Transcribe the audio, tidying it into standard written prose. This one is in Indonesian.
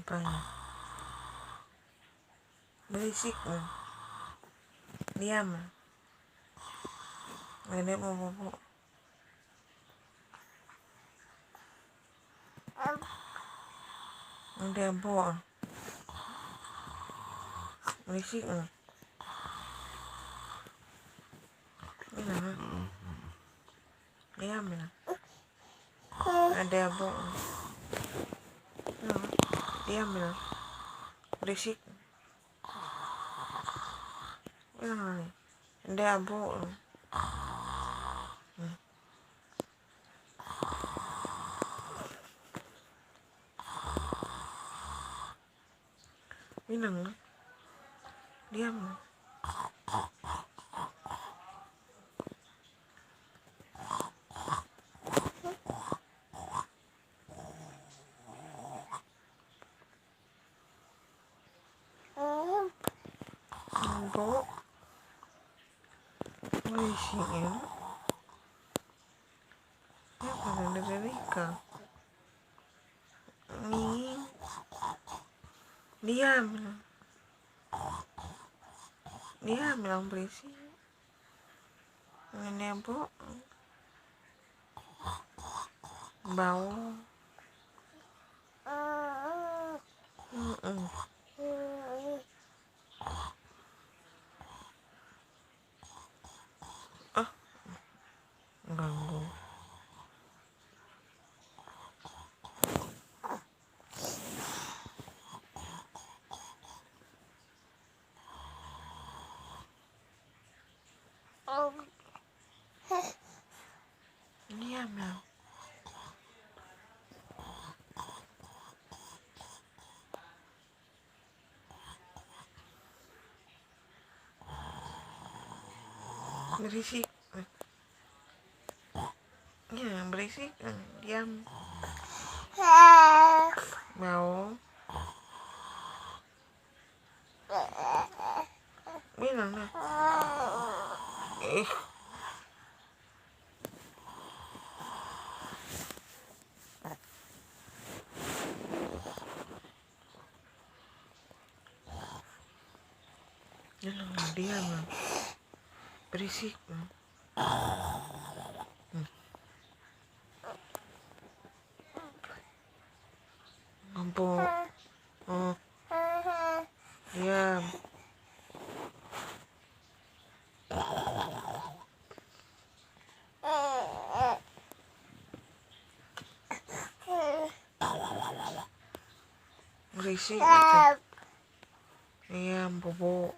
Apanya? Berisik. Diam. Nenek mau bobo. Udah bobo. Berisik. Diam ya. Ada bobo. Diam ya. Berisik. Ada bobo. Minang. Diam. Bobo. Berisik ya. Ya pada dari Rika. Diam. Diam bilang berisik. Nenek bobo. Bau. Ganggu. Diam ya. Berisik. Ya berisik. Diam. Mau. Bilang lah. Bilang lah, diam lah. Berisik. Ngompo. Diam. Berisik. Diam, bobo.